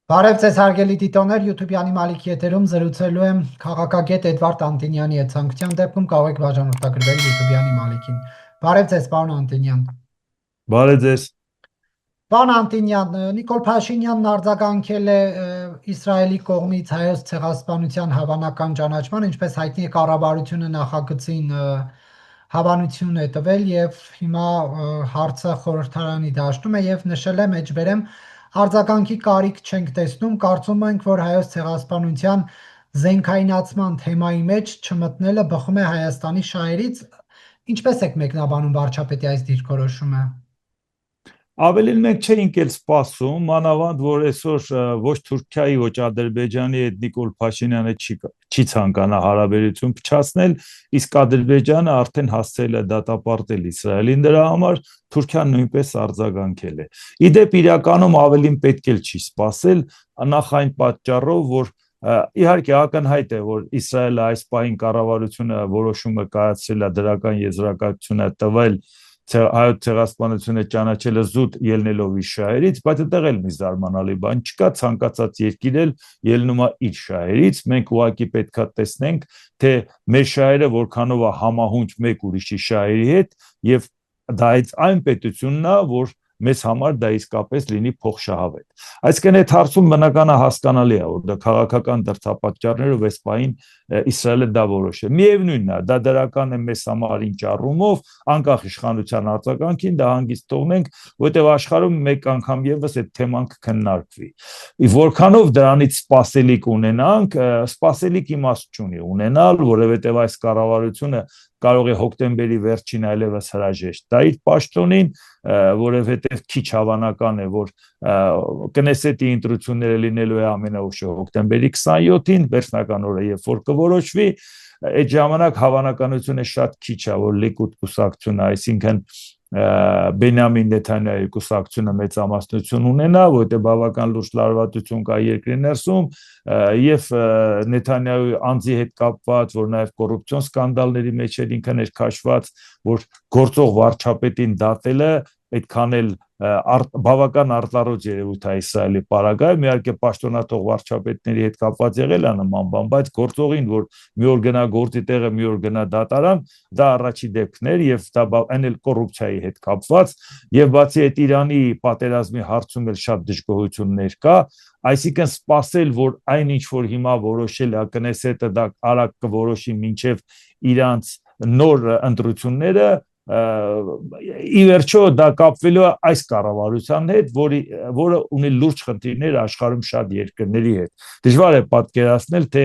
Բարև ձեզ հարգելի դիտողներ, YouTube-յանի Մալիքի եթերում զրուցելու եմ քաղաքագետ Էդվարդ Անտինյանի հետ։ Ցանկության դեպքում կարող եք բաժանորդագրվել YouTube-յանի Մալիքին։ Բարև ձեզ, պարոն Անտինյան։ Բարև ձեզ։ Պարոն Անտինյան, Նիկոլ Փաշինյանն արձագանքել է Իսրայելի կողմից հայոց ցեղասպանության հավանական ճանաչման, ինչպես հայտնի է, կառավարությունը նախագծին հավանություն է տվել եւ հիմա հարցը խորհրդարանի դաշտում է եւ նշել է մեջբերեմ արձագանքի կարիք չենք տեսնում, կարծում ենք, որ հայոց ցեղասպանության զենքայնացման թեմայի մեջ չմտնելը բխում է Հայաստանի շահերից։ Ինչպես եք մեկնաբանում վարչապետի այս դիրքորոշումը։ Ավելին մենք չէինք էլ սպասում, մանավանդ որ այսօր ոչ Թուրքիայի, ոչ Ադրբեջանի հետ Նիկոլ Փաշինյանը չի ցանկանա հարաբերություն փչացնել, իսկ Ադրբեջանը արդեն հասցրել է դատապարտել Իսրայելին դրա համար, Թուրքիան նույնպես արձագանքել է։ Իդեպ իրականում ավելին պետք էլ չի սպասել, նախ այն պատճառով, որ իհարկե ակնհայտ է, որ Իսրայելը այս պահին կառավարությունը որոշումը կայացրել է դրական եզրակացությունը տվել հայոց ցեղասպանությունը ճանաչելը զուտ ելնելով իր շահերից, բայց այդտեղ էլ մի զարմանալի բան չկա, ցանկացած երկիր էլ ելնում է իր շահերից, մենք ուղղակի պետքա տեսնենք, թե մեր շահերը որքանով է համահունչ մեկ ուրիշի շահերի հետ եւ դա այն պետությունն է, որ մեզ համար դա իսկապես լինի փոխշահավետ։ Այսինքն այդ հարցում բնական է հասկանալի է, որ դա քաղաքական դրդապատճառներով այս պահին Իսրայելը դա որոշել։ Միևնույնն է, դա դրական է մեզ համար ինչ առումով, անկախ իշխանության արձագանքին, դա հանգիստ թողնենք, որտեղ աշխարհում մեկ անգամ եւս այդ թեման կքննարկվի։ Որքանով դրանից սպասելիք ունենանք, սպասելիք իմաստ չունի ունենալ, որովհետեւ այս կառավարությունը կարող է հոկտեմբերի վերջին այլևս հրաժեշտ տա իր պաշտոնին, որովհետև քիչ հավանական է, որ կնեսետի ընտրությունները լինելու է ամենաուշը հոկտեմբերի 27-ին, վերջնական օրը երբ որ կորոշվի, այդ ժամանակ հավանականությունը շատ քիչ է, որ Լիկուդ կուսակցությունը, այսինքն Բենյամին Նեթանյահուի կուսակցությունը մեծամասնություն ունենա, որտեղ բավական լուրջ լարվածություն կա երկրի ներսում, եւ Նեթանյահուի անձի հետ կապված, որ նաեւ կոռուպցիոն սկանդալների մեջ էր ինքը ներքաշված, որ գործող վարչապետին դատելը այդքան էլ բավական արտարոց երևույթ է Իսրայելի պարագայում, իհարկե պաշտոնաթող վարչապետների հետ կապված եղել է նման բան, բայց գործողին, որ մի օր գնա գործի տեղը, մի օր գնա դատարան, դա առաջի դեպքն էր եւ դա այն էլ կոռուպցիայի հետ կապված, եւ բացի այդ Իրանի պատերազմի հարցում էլ շատ դժգոհություններ կա, այսինքն սпасել, որ այն ինչ որ հիմա որոշել է Կնեսետը, դա արագ կորոշի մինչեւ իրանց նոր ընտրությունները, ի վերջո դա կապվելու է այս կառավարության հետ, որը ունի լուրջ խնդիրներ աշխարհում շատ երկրների հետ։ Դժվար է պատկերացնել, թե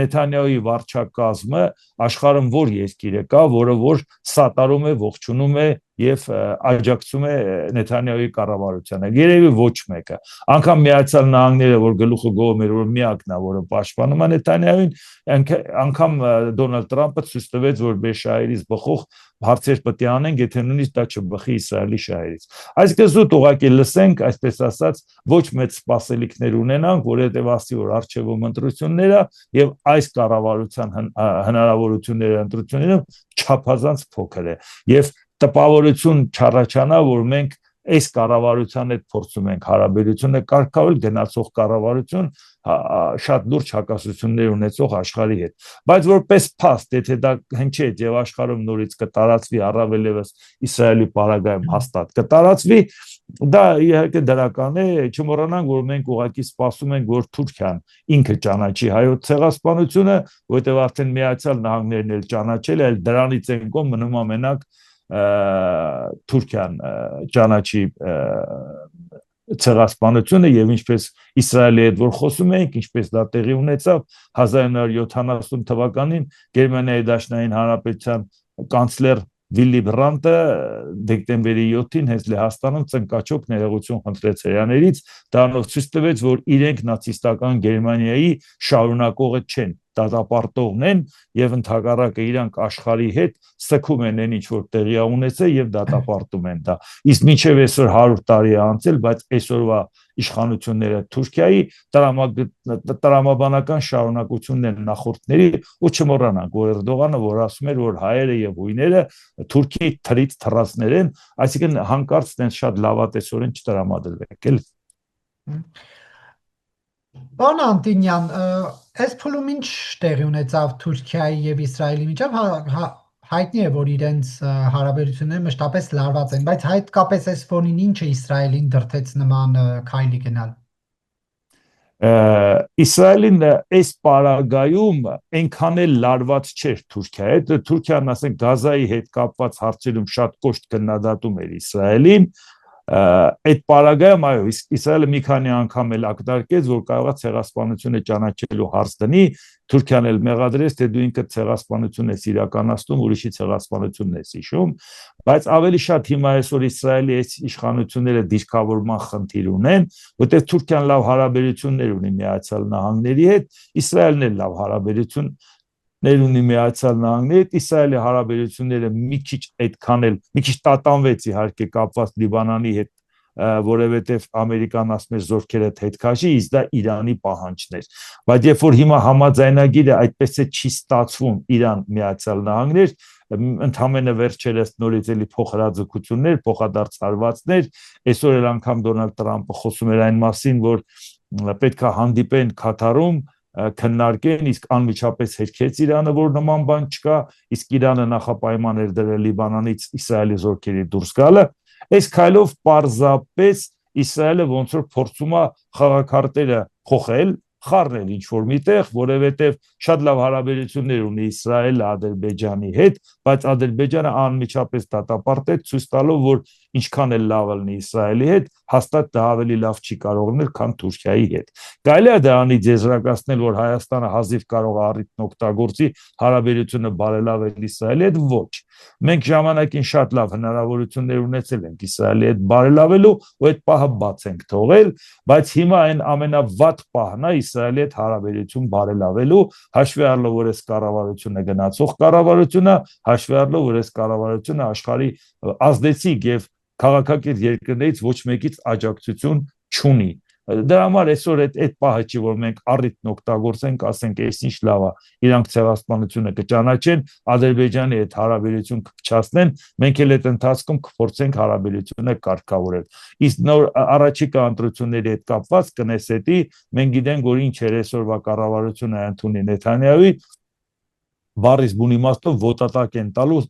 Նեթանյահուի վարչակազմը աշխարհում որ երկիրը կա, որը որ սատարում է, ողջունում է եւ աջակցում է Նեթանյահուի կառավարությանը։ Երևի ոչ մեկը։ Անկամ Միացյալ Նահանգները, որ գլուխը գովում էր, որ միակն է, որը պաշտպանում է Նեթանյահուին, անգամ Դոնալդ Թրամփը ցույց տվեց, որ մեր շահերից բխող հարցեր պետք է անենք, եթե նույնիսկ դա չբխի Իսրայելի շահերից։ Այսինքն զուտ ուղղակի լսենք, այսպես ասած, ոչ մեծ սպասելիքներ ունենանք, որովհետև ասի որ արժևում ընտրությունները եւ այս կառավարության հնարավորությունները ընտրությունները չափազանց փոքր է եւ տպավորություն չառաջանա, որ մենք այս կառավարության հետ փորձում ենք հարաբերությունը կարգավորել, գնացող կառավարություն շատ լուրջ հակասություններ ունեցող աշխարհի հետ, բայց որպես փաստ, եթե դա հնչեց եւ աշխարհում նորից կտարածվի, առավել եւս Իսրայելի պարագայում հաստատ կտարածվի, դա իհարկե դրական է, չմոռանանք, որ մենք ուղղակի սպասում ենք, որ Թուրքիան ինքը ճանաչի հայոց ցեղասպանությունը, որտեղ արդեն Միացյալ Նահանգներն էլ ճանաչել է, այլ դրանից են կողմ մնում ամենակ Թուրքիան ճանաչի ցեղասպանությունը եւ ինչպես Իսրայելի հետ որ խոսում ենք, ինչպես դա տեղի ունեցավ 1970 թվականին Գերմանիայի Դաշնային Հանրապետության կանցլեր Վիլլի Բրանտը դեկտեմբերի 7-ին հենց Լեհաստանում ծնկաչոք ներողություն խնդրեց հրեաներից, դրանով ցույց տվեց, որ իրենք նացիստական Գերմանիայի շարունակողը չեն, դատապարտողն են եւ ընդհակառակը իրանք աշխարհի հետ սքում են այն ինչ որ տեղի ունեցել եւ դատապարտում են դա։ Իսկ մինչեւ այսօր 100 տարի է անցել, բայց այսօրվա իշխանությունները Թուրքիայի տրամաբանական շարունակությունն են նախորդների ու չմոռանանք, որ Էրդողանը որ ասում էր, որ հայերը եւ հույները Թուրքիայի թրից թռածներ են, այսինքն հանկարծ դեն շատ լավատեսորեն չտրամադրվեք էլ։ Պարոն Անտինյան, այս փուլում ինչ տեղի ունեցավ Թուրքիայի եւ Իսրայելի միջև, հայտնի է, որ իրենց հարաբերությունները մշտապես լարված են, բայց հատկապես այս ֆոնին ինչը Իսրայելին դրդեց նման քայլի գնալ։ Իսրայելին այս պարագայում այնքան էլ լարված չէր Թուրքիայի հետ, Թուրքիան ասենք Գազայի հետ կապված հարցերում շատ կոշտ քննադատում էր Իսրայելին, այդ պարագայում այո Իսրայելը մի քանի անգամ էլ ակնարկեց, որ կարողա ցեղասպանությունը ճանաչելու հարց դնի, Թուրքիան էլ մեղադրեց, թե դու ինքդ ցեղասպանություն ես իրականացնում, ուրիշի ցեղասպանությունն ես հիշում, բայց ավելի շատ հիմա այսօր Իսրայելի այս իշխանությունները դիրքավորման խնդիր ունեն, որտեղ Թուրքիան լավ հարաբերություններ ունի Միացյալ Նահանգների հետ, Իսրայելն էլ լավ հարաբերություն ունի Միացյալ Նահանգների հետ, Իսրայելի հարաբերությունները մի քիչ այդքան էլ մի քիչ տատանվեց իհարկե կապված Լիբանանի հետ, որովհետև Ամերիկան ասում էր զորքերը հետ քաշի, իսկ դա Իրանի պահանջն էր, բայց երբ որ հիմա համաձայնագիրը այդպես է չի ստացվում Իրան Միացյալ Նահանգներ, ընդհանրապես վերջերս նորից էլի փոխհրաձգություններ, փոխադարձարվածներ, այսօր էլ անգամ Դոնալդ Տրամպը խոսում էր այն մասին, որ պետք է հանդիպեն Քաթարում քննարկեն, իսկ անմիջապես հերքեց Իրանը, որ նման բան չկա, իսկ Իրանը նախապայման էր դրել Լիբանանից Իսրայելի զորքերի դուրս գալը, այս քայլով պարզապես Իսրայելը ոնց որ փորձում է խաղաքարտերը փոխել, խառնել ինչ-որ միտեղ, որովհետև շատ լավ հարաբերություններ ունի Իսրայելը Ադրբեջանի հետ, բայց Ադրբեջանը անմիջապես դատապարտեց, ցույց տալով, որ ինչքան էլ լավ լինի Իսրայելի հետ, հաստատ դա ավելի լավ չի կարող լինել, քան Թուրքիայի հետ։ Կարելի է դրանից եզրակացնել, որ Հայաստանը հազիվ կարող է առիթն օգտագործի հարաբերությունը բարելավել Իսրայելի հետ, ոչ։ Մենք ժամանակին շատ լավ հնարավորություններ ունեցել ենք Իսրայելի հետ բարելավելու, ու այդ պահը բաց ենք թողել, բայց հիմա այն ամենավատ պահն է Իսրայելի հետ հարաբերություն բարելավելու, հաշվի առնելով, որ այս կառավարությունը գնացող կառավարություն է, հաշվի առնելով, որ այս կառավարությունը աշխարհի ազդեցիկ եւ քաղաքակիրթ երկրներից ոչ մեկից աջակցություն չունի։ Դրա համար այսօր այդ պահը չի, որ մենք առիթն օգտագործենք, ասենք, այս ինչ լավ է, իրանք ցեղասպանությունը կճանաչեն, Ադրբեջանի հետ հարաբերություն կփչացնեն, մենք էլ այդ ընթացքում կփորձենք հարաբերությունը կարգավորել։ Իսկ նոր առաջիկա ընտրությունների հետ կապված Կնեսետի մենք գիտենք, որ ինչ էր այսօրվա կառավարությունը ընդունի Նեթանյահուի, բառից բուն իմաստով ոտատակ են տալու,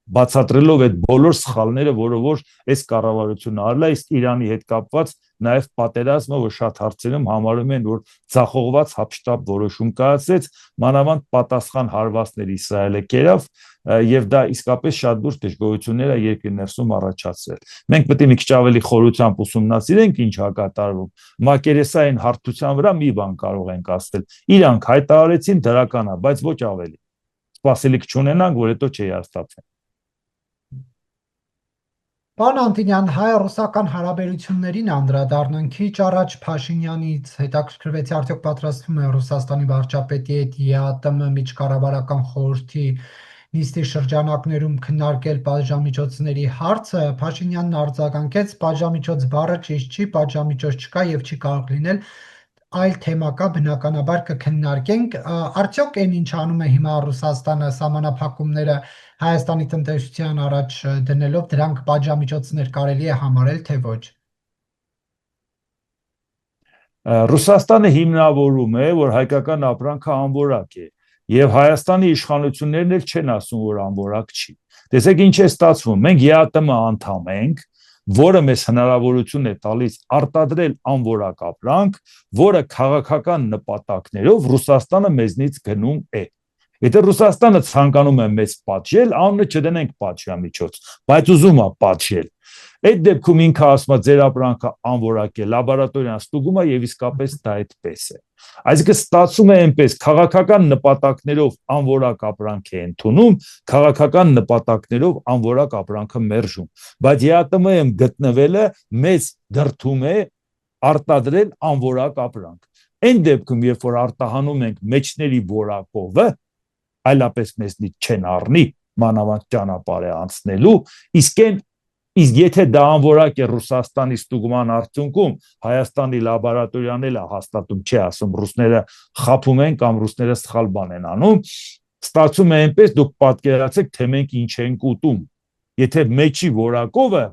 բացատրելով այդ բոլոր սխալները, որը որ այս կառավարությունը արել է, իսկ Իրանի հետ կապված նաև պատերազմը, որ շատ հարցերում համարում են, որ ցախողված հապշտապ որոշում կայացրեց, մանավանդ պատասխան հարվածներ Իսրայելը կերավ, եւ դա իսկապես շատ դուրս դժգոհություններ է երկրի ներսում առաջացրել։ Մենք պետք է մի քիչ ավելի խորությամբ ուսումնասիրենք ինչ է կատարվում։ Մակերեսային հարթության վրա մի բան կարող ենք ասել։ Իրանք հայտարարեցին դրական է, բայց ոչ ավելի։ Սպասելիք չունենանք, որ հետո չհիասթափվեն։ Պարոն Անտինյան, հայ-ռուսական հարաբերություններին անդրադառնանք, քիչ առաջ Փաշինյանից հետաքրքրվեցի, արդյոք պատրաստվում է Ռուսաստանի վարչապետի հետ ԵԱՏՄ միջկառավարական խորհրդի նիստի շրջանակներում քննարկել պատժամիջոցների հարցը, Փաշինյանն արձագանքեց, պատժամիջոց բառը ճիշտ չի, պատժամիջոց չկա եւ չի կարող լինել, այլ թեմա կա, բնականաբար կքննարկենք, արդյոք այն ինչ անում է հիմա Ռուսաստանը սահմանափակումները Հայաստանի տնտեսության առաջ դնելով, դրանք պատժամիջոցներ կարելի է համարել, թե ոչ։ Ռուսաստանը հիմնավորում է, որ հայկական ապրանքը անորակ է, եւ Հայաստանի իշխանություններն էլ չեն ասում, որ անորակ չի։ Տեսեք ինչ է ստացվում, մենք ԵԱՏՄ անդամ ենք, որը մեզ հնարավորություն է տալիս արտադրել անորակ ապրանք, որը քաղաքական նպատակներով Ռուսաստանը մեզնից գնում է։ Եթե Ռուսաստանը ցանկանում է մեզ պատժել, անունը չդնենք պատժամիջոց, բայց ուզում է պատժել։ Այդ դեպքում ինքը ասում է ձեր ապրանքը անորակ է, լաբորատորիան ստուգում է եւ իսկապես դա այդպես է։ Այսինքն ստացվում է այնպես, քաղաքական նպատակներով անորակ ապրանք է ընդունում, քաղաքական նպատակներով անորակ ապրանքը մերժում, բայց ԵԱՏՄ-ում գտնվելը մեզ դրդում է արտադրել անորակ ապրանք։ Այն դեպքում, երբ որ արտահանում ենք մեջների որակով, այլապես մեզնից չեն առնի, մանավանդ ճանապարհ է անցնելու, իսկ եթե դա անորակ է Ռուսաստանի ստուգման արդյունքում, Հայաստանի լաբորատորիան էլ է հաստատում, չի ասում ռուսները խափում են կամ ռուսները սխալ բան են անում, ստացվում է այնպես, դուք պատկերացեք, թե մենք ինչ ենք ուտում։ Եթե մեջի որակովը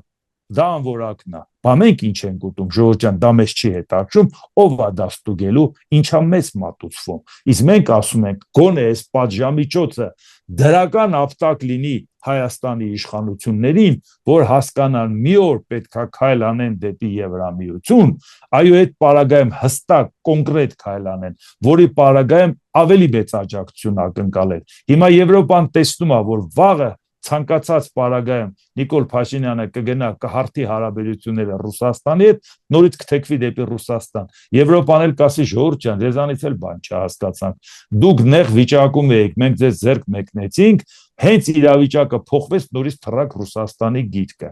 դա անորակն է։ Բա մենք ինչ ենք ուտում, ժողովուրդ ջան, դա մեզ չի հետաքրում, ով է դա ստուգելու, ինչա մեզ մատուցվում։ Իսկ մենք ասում ենք, գոնե այս պատժամիջոցը դրական ապտակ լինի Հայաստանի իշխանություններին, որ հասկանան մի օր պետքա քայլ անեն դեպի Եվրամիություն, այո, այդ պարագայում հստակ կոնկրետ քայլ անեն, որի պարագայում ավելի մեծ աջակցություն ակնկալեն։ Հիմա Եվրոպան տեսնում է, որ վաղը ցանկացած պարագայում Նիկոլ Փաշինյանը կգնա կհարթի հարաբերությունները Ռուսաստանի հետ, նորից կթեքվի դեպի Ռուսաստան։ Եվրոպան էլ կասի ժողովուրդ ջան, ձեզանից էլ բան չհասկացանք։ Դուք նեղ վիճակում եք, մենք ձեզ ձեռք մեկնեցինք, հենց իրավիճակը փոխվեց, նորից թռակ Ռուսաստանի գիտկը։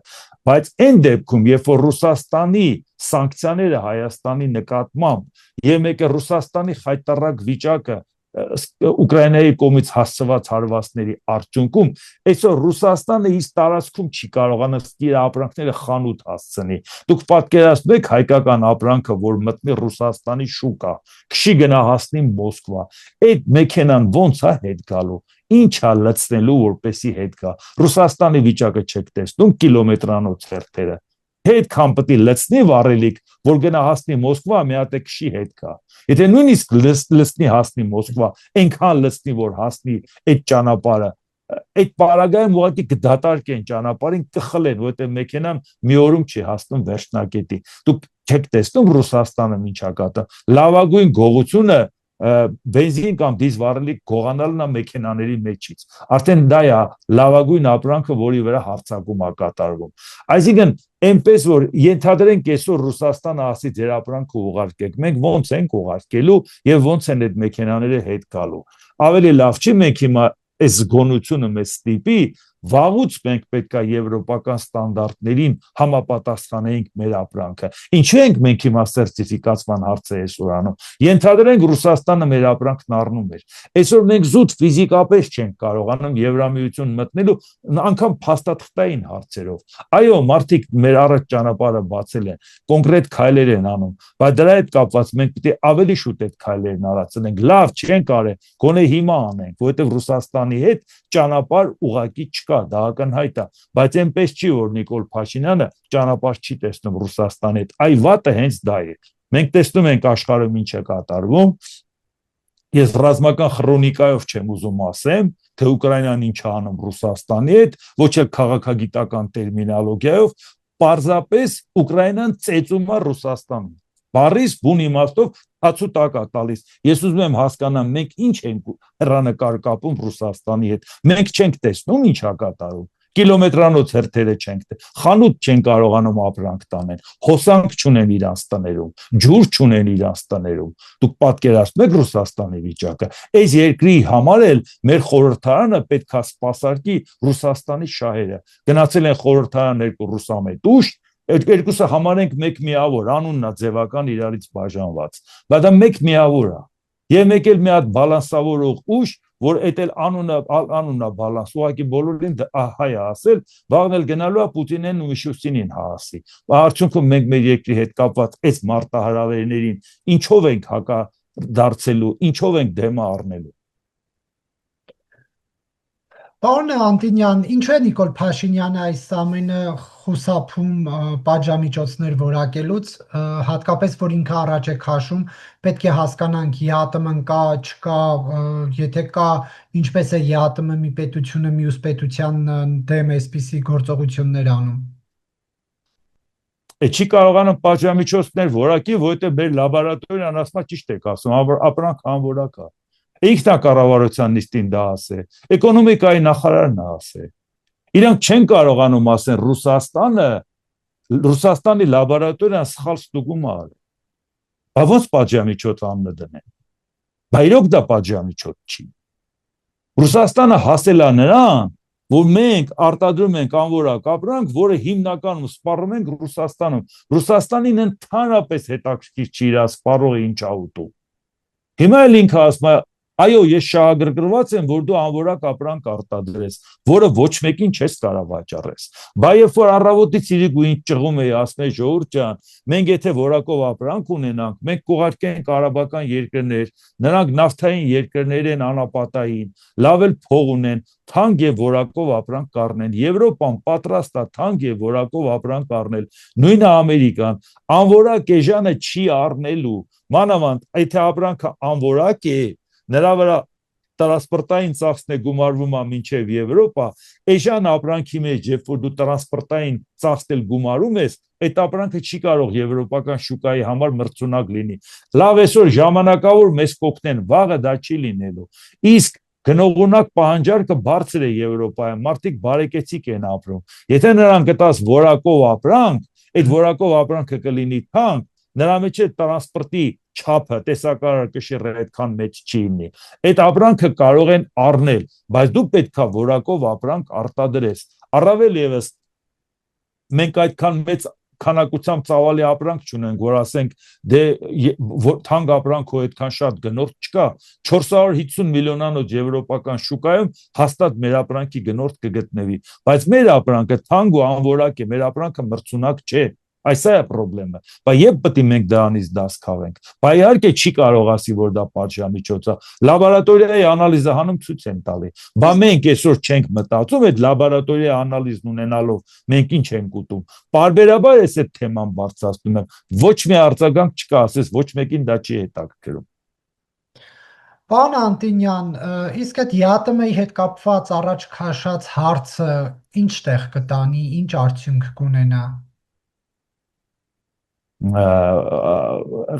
Բայց այն դեպքում, երբ որ Ռուսաստանի սանկցիաները Հայաստանի նկատմամբ եւ մեկը Ռուսաստանի խայտարակ վիճակը Ուկրաինայի կողմից հասցված հարվածների արդյունքում այսօր Ռուսաստանը իր տարածքում չի կարողանա իր ապրանքները խանութ հասցնի։ Դուք պատկերացնում եք հայկական ապրանքը, որ մտնի Ռուսաստանի շուկա, քշի գնա հասնի Մոսկվա, այդ մեքենան ոնց է հետ գալու, ինչ է լցնելու, որպեսի հետ գա։ Ռուսաստանի վիճակը չեք տեսնում, կիլոմետրանոց հերթերը հետքան պետք է լցնի վառելիք, որ գնա հասնի Մոսկվա, մի հատ քշի հետ գա։ Եթե նույնիսկ լցնի հասնի Մոսկվա, այնքան լցնի, որ հասնի այդ ճանապարհը, այդ պարագայում ուղղակի կդատարկեն ճանապարհին, կխլեն, որովհետև մեքենան մի օրում չի հասնում վերջնակետի։ Դուք չեք տեսնում Ռուսաստանը ինչա կատա։ Լավագույն գողությունը բենզին կամ դիզել վառելիք գողանալն է մեքենաների մեջից։ Արդեն դա է լավագույն ապրանքը, որի վրա հարձակում է կատարվում։ Այսինքն այնպես որ ենթադրենք այսօր Ռուսաստանը ասի ձեր ապրանքը ուղարկեք, մենք ոնց ենք ուղարկելու եւ ոնց են այդ մեքենաները հետ գալու։ Ավելի լավ չի մենք հիմա այս զգոնությունը մեզ ստիպի, վաղուց մենք պետք է եվրոպական ստանդարտներին համապատասխանեինք մեր ապրանքը։ Ինչու ենք մենք հիմա սերտիֆիկացման հարցը այսօր անում։ Ենթադրենք Ռուսաստանը մեր ապրանքն առնում էր։ Այսօր մենք զուտ ֆիզիկապես չենք կարողանում Եվրամիություն մտնելու անգամ փաստաթղթային հարցերով։ Այո, մարդիկ մեր առաջ ճանապարհը բացել են, կոնկրետ քայլեր են անում, բայց դրա հետ կապված մենք պետք է ավելի շուտ այդ քայլերն արածենք։ Լավ չենք արել, գոնե հիմա անենք, որովհետև Ռուսաստանի հետ ճանապարհ ուղղակի չկա, դա ակնհայտ է, բայց այնպես չի, որ Նիկոլ Փաշինյանը ճանապարհ չի տեսնում Ռուսաստանի հետ։ Այ վատը հենց դա է։ Մենք տեսնում ենք աշխարհում ինչ է կատարվում։ Ես ռազմական քրոնիկայով չեմ ուզում ասեմ, թե Ուկրաինան ինչ է անում Ռուսաստանի հետ, ոչ էլ քաղաքագիտական տերմինոլոգիայով, պարզապես Ուկրաինան ծեծում է Ռուսաստանին։ Բարիս բուն իմաստով հացուտակ է տալիս։ Ես ուզում եմ հասկանամ, մենք ինչ ենք հեռանկար կապում Ռուսաստանի հետ։ Մենք չենք տեսնում ինչ է կատարում։ Կիլոմետրանոց հերթերը չենք, խանութ չեն կարողանում ապրանք տանեն, հոսանք չունեն իրանց տներում, ջուր չունեն իրանց տներում։ Դուք պատկերացնում եք Ռուսաստանի վիճակը։ Այս երկրի համար էլ մեր խորհրդարանը պետք է սպասարկի Ռուսաստանի շահերը։ Գնացել են խորհրդարան երկու ռուսամետ ուժ, այդ երկուսը համարենք մեկ միավոր, անունն է ձևական իրարից բաժանված, բայց դա մեկ միավոր է։ Եվ մեկ էլ մի հատ բալանսավորող ուժ, որ այդ էլ անունը բալանս, ուղղակի բոլորին հայ է ասել, վաղն էլ գնալու է Պուտինեն ու Միշուստինին հասի։ Արդյունքում մենք մեր երկրի հետ կապված այս մարտահրավերներին ինչով ենք հակադարձելու, ինչով ենք դեմը առնելու։ Պարոն Անտինյան, ինչու է Նիկոլ Փաշինյանը այս ամենը խուսափում պատժամիջոցներ որակելուց, հատկապես որ ինքը առաջ է քաշում, պետք է հասկանանք ԵԱՏՄ-ն կա, չկա, եթե կա, ինչպես է ԵԱՏՄ-ը մի պետությունը մյուս պետության դեմ այսպիսի գործողություններ անում։ Չի կարողանում պատժամիջոցներ որակի, որովհետև մեր լաբորատորիան ասում է ճիշտ եք ասում, ապրանք անորակ է։ Ինքն է կառավարության նիստին դա ասել, էկոնոմիկայի նախարարն է ասել։ Իրանք չեն կարողանում ասել Ռուսաստանի լաբորատորիան սխալ ստուգում է արել։ Բա ոնց պատժամիջոց անունը դնեն։ Բա իրոք դա պատժամիջոց չի։ Ռուսաստանը հասել է նրան, որ մենք արտադրում ենք անորակ ապրանք, որը հիմնականում սպառում ենք Ռուսաստանում։ Ռուսաստանին ընդհանրապես հետաքրքիր չի իր սպառողը ինչ է ուտում։ Հիմա էլ ինքը ասում է Այո, ես շահագրգռված եմ, որ դու անորակ ապրանք արտադրես, որը ոչ մեկին չես կարող վաճառես։ Բա երբ որ առավոտից իրիկ ու ինձ ճղում էի, ասում էի ժողովուրդ ջան, մենք եթե որակով ապրանք ունենանք, մենք կուղարկենք արաբական երկրներ, նրանք նավթային երկրներ են անապատային, լավ էլ փող ունեն, թանկ եւ որակով ապրանք կառնեն։ Եվրոպան պատրաստ է թանկ եւ որակով ապրանք առնել։ Նույնը Ամերիկան անորակ էժանը չի առնելու։ Մանավանդ, եթե ապրանքը անորակ է, նրա վրա տրանսպորտային ծախսն է գումարվում մինչև Եվրոպա, էժան ապրանքի մեջ, երբ որ դու տրանսպորտային ծախսել գումարում ես, այդ ապրանքը չի կարող եվրոպական շուկայի համար մրցունակ լինի։ Լավ, այսօր ժամանակավոր մեզ կօգնեն, վաղը դա չի լինելու։ Իսկ գնողունակ պահանջարկը բարձր է Եվրոպայում, մարդիկ բարեկեցիկ են ապրում։ Եթե նրանք գտած որակով ապրանք, այդ որակով ապրանքը կլինի թանկ, նրա մեջ է տրանսպորտի չափը, տեսակարար կշիռը այդքան մեծ չի լինի։ Այդ ապրանքը կարող են առնել, բայց դու պետքա որակով ապրանք արտադրես։ Առավել եւս մենք այդքան մեծ քանակությամբ ծավալի ապրանք չունենք, որ ասենք դե թանկ ապրանքով այդքան շատ գնորդ չկա։ 450 միլիոնանոց եվրոպական շուկայում հաստատ մեր ապրանքի գնորդ կգտնվի, բայց մեր ապրանքը թանկ ու անորակ է, մեր ապրանքը մրցունակ չէ։ Այս է խնդրեմը, բայց երբ պետք է մենք դրանից դաս քաղենք։ Բայց իհարկե չի կարող ասի, որ դա պատժամիջոց է։ Լաբորատորիայի անալիզը հանում ցույց են տալի։ Բայց մենք այսօր չենք մտածում այդ լաբորատորիայի անալիզն ունենալով մենք ինչ ենք ուտում։ Պարբերաբար էս այդ թեման բարձրացնում եմ։ Ոչ մի արձագանք չկա, ասես ոչ մեկին դա չի հետաքրքրում։ Պարոն Անտինյան, իսկ այդ ԵԱՏՄ-ի հետ կապված առաջ քաշած հարցը ինչ տեղ կտանի, ինչ արդյունք կունենա։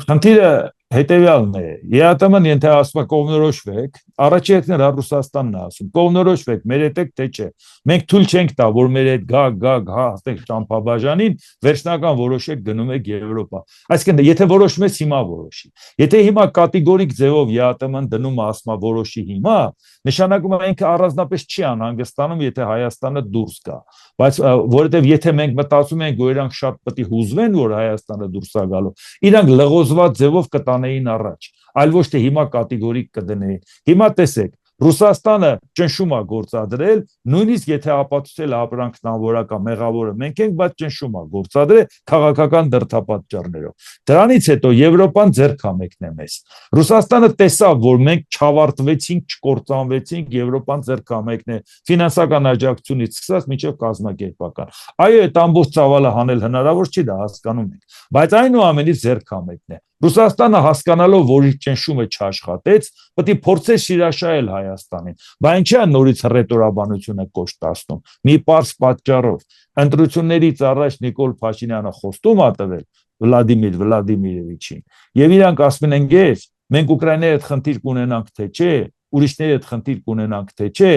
Խնդիրը հետևյալն է, ԵԱՏՄ-ն եթե ասում է կողմնորոշվեք, առաջի հետքն Ռուսաստանն է ասում, կողմնորոշվեք, մեր հետ եք թե չէ։ Մենք թույլ չենք տա, որ մեր հետ գա հաստեք ճամփաբաժանին, վերջնական որոշեք գնում եք Եվրոպա։ Այսինքն, եթե որոշում ես հիմա որոշի։ Եթե հիմա կատեգորիկ ձևով ԵԱՏՄ-ն դնում է ասում է որոշի հիմա, նշանակում է ինքը առանձնապես չի անհանգստանում, եթե Հայաստանը դուրս գա։ Բայց որովհետև եթե մենք մտածում ենք, որ իրանք շատ պետք է հուզվեն, որ Հայաստանը դուրս է գալու, իրանք լղոզված ձևով կտանեին առաջ, այլ ոչ թե հիմա կատեգորիկ կդնեին։ Հիմա տեսեք, Ռուսաստանը ճնշում է գործադրել, նույնիսկ եթե ապացուցել ապրանքն անորակ է, մեղավորը մենք ենք, բայց ճնշում է գործադրել քաղաքական դրդապատճառներով։ Դրանից հետո Եվրոպան ձեռք է մեկնել մեզ։ Ռուսաստանը տեսավ, որ մենք չավարտվեցինք, չկործանվեցինք, Եվրոպան ձեռք է մեկնել ֆինանսական աջակցությունից սկսած մինչև կազմակերպական։ Այո, այդ ամբողջ ծավալը հանել հնարավոր չի, դա հասկանում ենք, բայց այնուամենից ձեռք է մեկնել։ Ռուսաստանը հասկանալով, որ իր ճնշումը չաշխատեց, պետք է փորձեր շիրաշահել Հայաստանին։ Բայց ինչի՞ է նորից հռետորաբանությունը կոշտացնում։ Մի պարզ պատճառով, ընտրություններից առաջ Նիկոլ Փաշինյանը խոստում է տվել Վլադիմիր Վլադիմիրովիչին, եւ իրանք ասում են, մենք Ուկրաինայի հետ խնդիր կունենանք թե չէ, ուրիշների հետ խնդիր կունենանք թե չէ,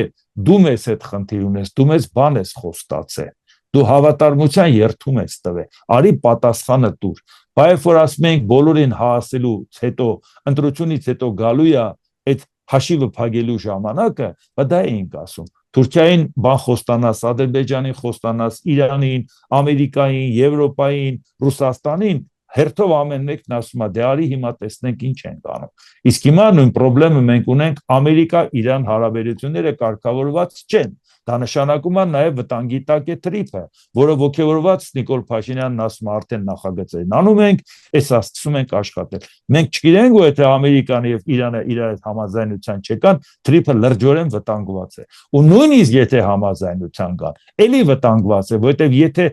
դու մեզ հետ խնդիր ունես, դու մեզ բան ես խոստացել, դու հավատարմության երթում ես տվել, արի պատասխանը տուր։ Բայց որ ասում ենք բոլորին հասելուց հետո, ընտրությունից հետո գալու է այդ հաշիվը փակելու ժամանակը, բայց դա էինք ասում։ Թուրքիային բան խոստանաս, Ադրբեջանին խոստանաս, Իրանին, Ամերիկային, Եվրոպային, Ռուսաստանին, հերթով ամեն մեկն ասում է, դե արի հիմա տեսնենք ինչ ենք անում։ Իսկ հիմա նույն խնդրեմը մենք ունենք Ամերիկա-Իրան հարաբերությունները կարգավորված չեն։ Դա նշանակում է նաև վտանգի տակ է թրիփը, որը ողջավորված Նիկոլ Փաշինյանն ասում է արդեն նախագծերն անում ենք, այսա սկսում ենք աշխատել։ Մենք չգիտենք, որ եթե Ամերիկան եւ Իրանը իրար հետ համաձայնության չեկան, թրիփը լրջորեն վտանգված է։ Ու նույնիսկ եթե համաձայնության կան, ելի վտանգված է, որովհետեւ եթե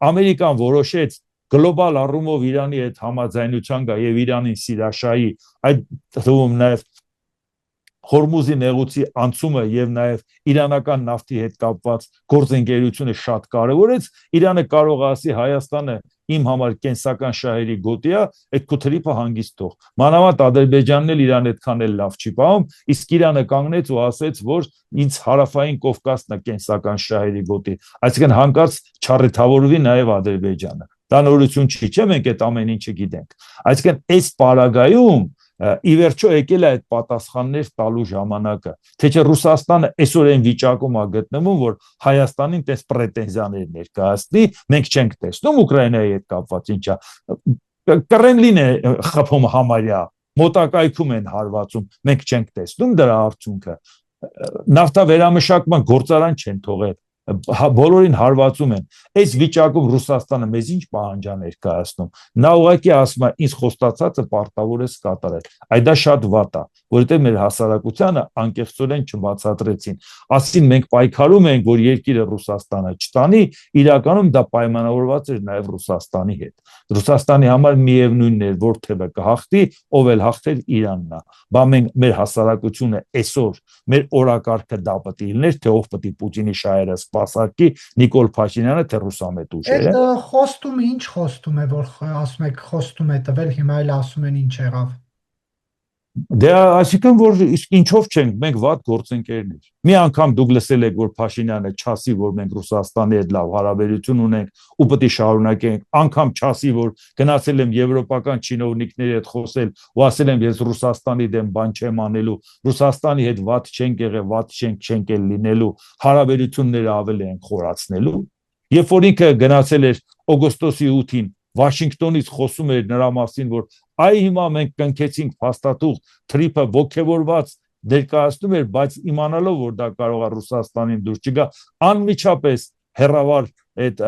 Ամերիկան որոշեց գլոբալ առումով Իրանի հետ համաձայնության գա եւ Իրանին սիրաշահի, այդ թվում նաև Հորմուզի նեղուցի անցումը եւ նաեւ իրանական նավթի հետ կապված գործընկերությունը շատ կարեւորեց, Իրանը կարող է ասի Հայաստանը իմ համար կենսական շահերի գոտի է, այդ քոթրիփը հանգիստ թող։ Մանավանդ Ադրբեջանն էլ Իրան այդքան էլ լավ չի պահում, իսկ Իրանը կանգնեց ու ասեց, որ ինձ հարավային Կովկասն է կենսական շահերի գոտի, այսինքն հանկարծ չառեթավորվի նաեւ Ադրբեջանը։ Դա նորություն չի, չէ՞, մենք այդ ամեն ինչը գիտենք։ Այսինքն այս պարագայում ի վերջո եկել է այդ պատասխաններ տալու ժամանակը, թե չէ Ռուսաստանը այսօր այն վիճակում է գտնվում, որ Հայաստանին տես պրետենզիաներ ներկայացնի, մենք չենք տեսնում Ուկրաինայի հետ կապված ինչա, Կրեմլին է խփում համարյա, մոտակայքում են հարվածում, մենք չենք տեսնում դրա արդյունքը։ Նավթավերամշակման գործարան չեն թողել, բոլորին հարվածում են։ Այս վիճակում Ռուսաստանը մեզ ինչ պահանջ է ներկայացնում։ Նա ուղղակի ասում է, ինձ խոստացածը պարտավոր ես կատարել։ Այդ դա շատ վատ է, որովհետև մեր հասարակությանը անկեղծորեն չբացատրեցին։ Ասին մենք պայքարում ենք, որ երկիրը Ռուսաստանը չտանի, իրականում դա պայմանավորված էր նաև Ռուսաստանի հետ։ Ռուսաստանի համար միևնույնն էր, որ թեպը կհաղթի, ով էլ հաղթեր Իրանն է։ Բա մենք մեր հասարակությունը այսօր մեր օրակարգը դա պետք է լիներ, թե ով պետք է Պուտինի շահերը սպասարկի, Նիկոլ Փաշինյանը, թե ռուսամետ ուժերը։ Այդ խոստումը ինչ խոստում է, որ ասում եք խոստում է տվել, հիմա էլ ասում են ինչ եղավ։ Դե այսինքն որ իսկ ինչով չենք մենք վատ գործընկերներ։ Մի անգամ դուք լսել եք որ Փաշինյանը չասի որ մենք Ռուսաստանի հետ լավ հարաբերություն ունենք ու պետք է շարունակենք, անգամ չասի որ գնացել եմ եվրոպական չինովնիկների հետ խոսել ու ասել եմ ես Ռուսաստանի դեմ բան չեմ անելու, Ռուսաստանի հետ վատ չենք եղել, վատ չենք էլ լինելու, հարաբերությունները ավելի են խորացնելու։ Երբ որ ինքը գնացել էր օգոստոսի 8-ին Վաշինգտոնից խոսում էր նրա մասին, որ այ հիմա մենք կնքեցինք փաստաթուղթ, Թրիփը ողջևորված ներկայացնում էր, բայց իմանալով որ դա կարող է Ռուսաստանին դուրս չգա, անմիջապես հերավար այդ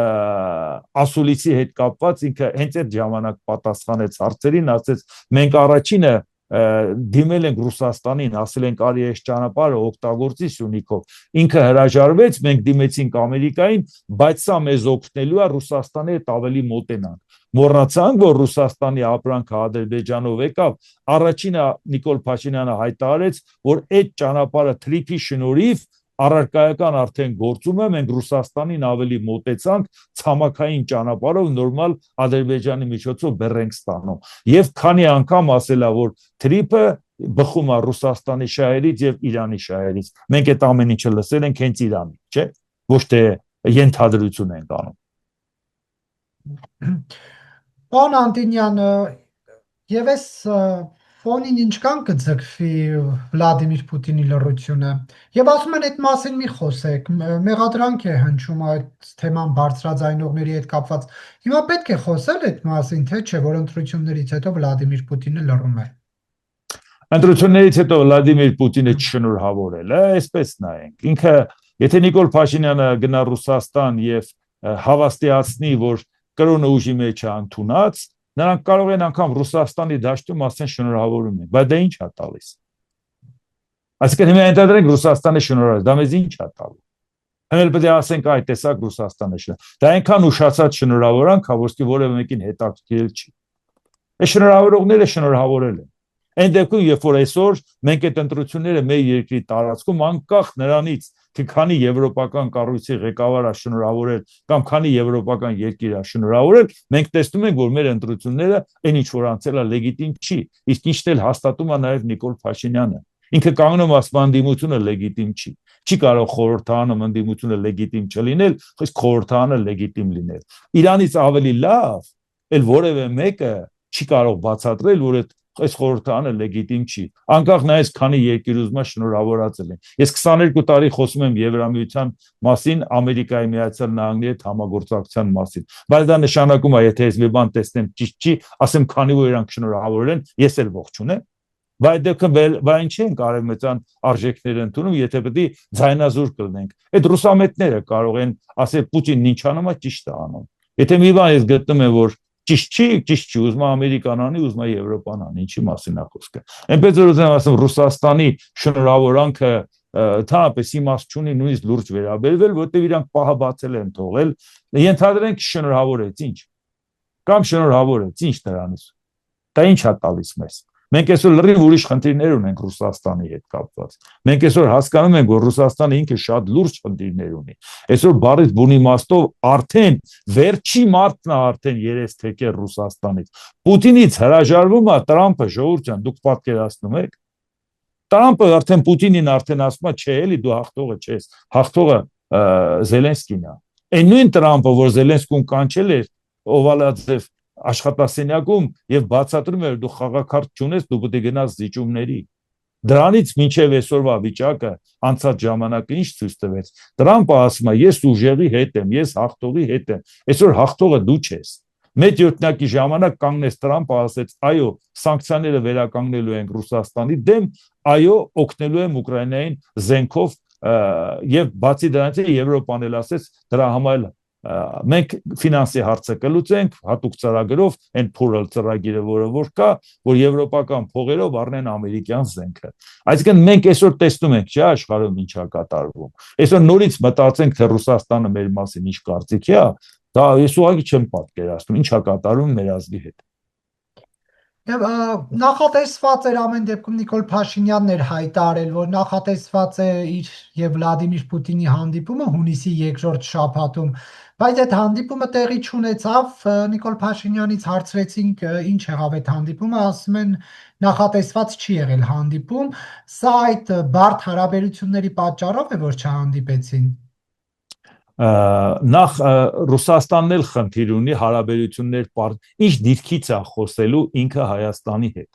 ասուլիսի հետ կապված ինքը հենց այդ ժամանակ պատասխանեց հարցերին, ասեց մենք առաջինը դիմել ենք Ռուսաստանին, ասել ենք արի այս ճանապարհը օգտագործի Սյունիքով։ Ինքը հրաժարվեց, մենք դիմեցինք Ամերիկային, բայց սա մեզ օգնելու է Ռուսաստանի հետ ավելի մոտենանք։ Մոռացանք, որ Ռուսաստանի ապրանքը Ադրբեջանով եկավ, առաջինը Նիկոլ Փաշինյանը հայտարարեց, որ այդ ճանապարհը Թրիփի շնորհիվ առարկայական արդեն գործում է, մենք Ռուսաստանին ավելի մոտեցանք ցամաքային ճանապարհով նորմալ Ադրբեջանի միջոցով բեռենք ստանում։ Եվ քանի անգամ ասել է, որ Թրիփը բխում է Ռուսաստանի շահերից եւ Իրանի շահերից։ Մենք այդ ամեն ինչը լսել ենք հենց Իրանի, չէ՞։ Ոչ թե ենթադրություն ենք անում։ Պարոն Անտոնյան, եւ այս ֆոնին ինչքան կձգվի Վլադիմիր Պուտինի լռությունը, եւ ասում են այդ մասին մի խոսեք, մեղադրանք է հնչում այդ թեման բարձրաձայնողների հետ կապված։ Հիմա պետք է խոսել այդ մասին, թե չէ, որ ընտրություններից հետո Վլադիմիր Պուտինը լռում է։ Ընտրություններից հետո Վլադիմիր Պուտինը չշնորհավորել է, այսպես նայենք։ Ինքը, եթե Նիկոլ Փաշինյանը գնա Ռուսաստան եւ հավաստիացնի, որ կրոնը ուժի մեջ է ընդունած, նրանք կարող են անգամ Ռուսաստանի դաշտում ասեն շնորհավորում են, բայց դա ինչ է տալիս։ Այսինքն հիմա ընդհանրենք Ռուսաստանը շնորհավորել, դա մեզ ինչ է տալու։ Հենց պետք է ասենք այ տեսակ Ռուսաստանը շնորհ։ Դա այնքան ուշացած շնորհավորանք, որ որևէ մեկին հետաքրքրել չի։ Այս շնորհավորողները շնորհավորել են։ Այն դեպքում, երբ որ այսօր մենք այդ ընտրությունները մեր երկրի տարածքում անկախ նրանից, թե քանի եվրոպական կառույցի ղեկավար է շնորհավորել կամ քանի եվրոպական երկիր է շնորհավորել, մենք տեսնում ենք, որ մեր ընտրությունները այն ինչ որ անցել է լեգիտիմ չի, իսկ ինչն էլ հաստատում է նաև Նիկոլ Փաշինյանը։ Ինքը կանգնում ասում ընդդիմությունը լեգիտիմ չի։ Չի կարող խորհրդարանը ընդդիմությունը լեգիտիմ չլինել, իսկ խորհրդարանը լեգիտիմ լինել։ Իրանից ավելի լավ էլ որևէ մեկը չի կարող բացատրել, որ այս խորհրդարանը լեգիտիմ չի։ Անկախ նայած քանի երկիր ուզում է շնորհավորածել են։ Ես 22 տարի խոսում եմ Եվրամիության մասին, Ամերիկայի Միացյալ Նահանգների հետ համագործակցության մասին։ Բայց դա նշանակում է, եթե ես մի բան տեսնեմ ճիշտ չի, ասեմ քանի որ իրանք շնորհավորել են, ես էլ ողջ ունեմ։ Բայց դեպքում բան չի են արևմտյան արժեքները ընդունում, եթե պետք է ձայնազուր կլինենք։ Այդ ռուսամետները կարող են ասել Պուտինն ինչ անում է, ճիշտ է անում։ Եթե մի բան ես գտնում եմ, որ ճիշտ չի, ուզում է Ամերիկան անի, ուզում է Եվրոպան անի, ինչի մասին է խոսքը։ Այնպես որ ուզում եմ ասեմ, Ռուսաստանի շնորհավորանքը թափես իմաստ չունի նույնիսկ լուրջ վերաբերվել, որտեղ իրանք պահը բացել են թողել, ենթադրենք շնորհավորեց, ինչ։ Կամ շնորհավորեց, ինչ դրանից։ Դա ինչ է տալիս մեզ։ Մենք այսօր լրիվ ուրիշ խնդիրներ ունենք Ռուսաստանի հետ կապված։ Մենք այսօր հասկանում ենք, որ Ռուսաստանը ինքը շատ լուրջ խնդիրներ ունի։ Այսօր բարից բունի մաստով արդեն վերջի մարտն է արդեն երես թեկել Ռուսաստանից։ Պուտինից հրաժարվում է Տրամփը, ժողովուրդ ջան, դուք պատկերացնում եք։ Տրամփը արդեն Պուտինին արդեն ասում է, չէ, էլի դու հաղթողը չես, հաղթողը Զելենսկին է։ Այն նույն Տրամփը, որ Զելենսկուն կանչել էր Օվալաձև աշխատասենյակում եւ բացատրում էր դու խաղակարդ չունես, դու պետք է գնաս զիջումների։ Դրանից մինչև այսօրվա վիճակը անցած ժամանակը ինչ ցույց տվեց։ Տրամփը ասում է ես ուժերի հետ եմ, ես հաղթողի հետ եմ։ Այսօր հաղթողը դու չես։ Մեծ յոթնակի ժամանակ կանգնեց Տրամպը, ասեց, այո, սանկցիաները վերականգնելու են Ռուսաստանի դեմ, այո, օգնելու են Ուկրաինային զենքով եւ բացի դրանից Եվրոպան էլ ասեց դրա համար մենք ֆինանսի հարցը կլուծենք հատուկ ծրագրով, այն փորել ծրագիրը, որ կա, որ եվրոպական փողերով առնեն ամերիկյան զենքը։ Այսինքն մենք այսօր տեսնում ենք, չէ՞, աշխարհում ինչ է կատարվում։ Այսօր նորից մտածենք, թե Ռուսաստանը մեր մասին ինչ կարծիքի է, դա ես ուղղակի չեմ պատկերացնում, ինչ է կատարում մեր ազգի հետ։ Եվ նախատեսված էր ամեն դեպքում Նիկոլ Փաշինյանն էր հայտարարել, որ նախատեսված է իր եւ Վլադիմիր Պուտինի հանդիպումը հունիսի 2-րդ շաբաթում, բայց այդ հանդիպումը տեղի չունեցավ։ Նիկոլ Փաշինյանից հարցրեցինք ինչ եղավ այդ հանդիպումը, ասում են նախատեսված չի եղել հանդիպում, սա այդ բարդ հարաբերությունների պատճառով է, որ չհանդիպեցին։ Նախ Ռուսաստանն էլ խնդիր ունի հարաբերություններ ինչ դիրքից է խոսելու ինքը Հայաստանի հետ։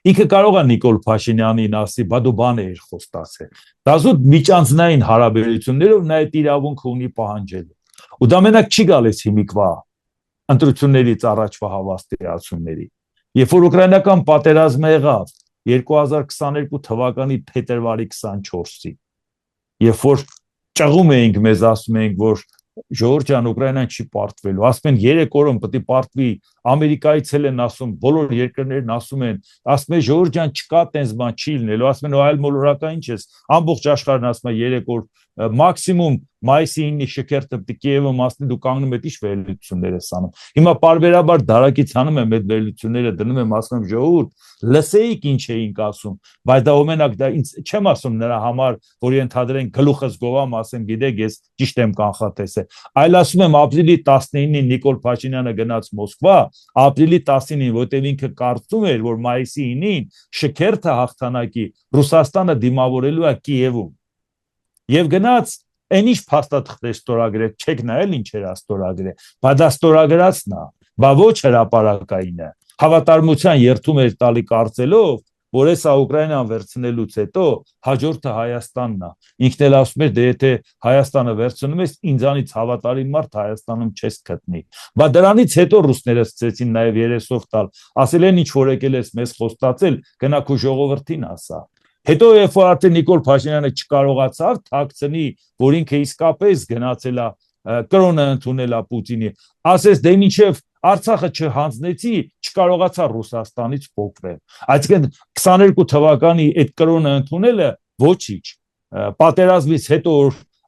Ինքը կարող է Նիկոլ Փաշինյանին ասի, բա դու բան էիր խոստացել։ Դազուտ միջանձնային հարաբերություններով նա այդ իրավունքը ունի պահանջելու։ Ու դա մենակ չի գալիս հիմիկվա ընտրություններից առաջվա հավաստիացումների։ Երբ որ ուկրաինական պատերազմը եղավ 2022 թվականի փետրվարի 24-ին, երբ որ ճղում էինք, մեզ ասում էինք, որ ժողովուրդ ջան, Ուկրաինան չի պարտվելու, ասում են 3 օրում պետք է պարտվի, Ամերիկայից էլ են ասում, բոլոր երկրներն ասում են ժողովուրդ ջան, չկա տենց բան, չի լինելու, ասում են այլ մոլորակա ինչ ես, ամբողջ աշխարհն ասում է 3 օր մաքսիմում մայիսի 9-ի շքերթը պետք է Կիևը մասնի դու կանգնում ես ինչ վերլուծություններ ես անում։ Հիմա պարբերաբար դարակից անում եմ այդ վերլուծությունները, դնում եմ, ասում եմ ժողովուրդ, լսեիք ինչ էինք ասում, բայց դա օրինակ դա ինձ չեմ ասում նրա համար, որ ենթադրեն գլուխս գովամ, ասեմ, գիտեք, ես ճիշտ եմ կանխատեսել, այլ ասում եմ ապրիլի 19-ին Նիկոլ Փաշինյանը գնաց Մոսկվա, ապրիլի 19-ին, որտեղ ինքը կարծում էր, որ մայիսի 9-ին շքերթը հաղթանակի Ռուսաստանը դիմավորելու է Կիևում։ Եվ գնաց այն ինչ փաստաթղթեր ստորագրել, չեք նայել ինչեր է ստորագրել, բայց դա ստորագրածն է, բա ոչ հրապարակայինը։ Հավատարմության երթում էր տալի կարծելով, որ էս Ուկրաինան վերցնելուց հետո հաջորդը Հայաստանն է։ Ինքն էլ ասում էր, դե եթե Հայաստանը վերցնում ես, ինձանից հավատարիմ մարդ Հայաստանում չես գտնի։ Բա դրանից հետո ռուսները սկսեցին նաև երեսով տալ, ասել են ինչ որ եկել ես մեզ խոստացել, գնա քո ժողովրդին ասա։ Հետո երբ որ արդեն Նիկոլ Փաշինյանը չկարողացավ թաքցնի, որ ինքը իսկապես գնացել է կրոնը ընդունել է Պուտինի, ասես դե մինչև Արցախը չհանձնեցի, չկարողացա Ռուսաստանից փոխվել։ Այսինքն 22 թվականի այդ կրոնը ընդունելը ոչինչ։ Պատերազմից հետո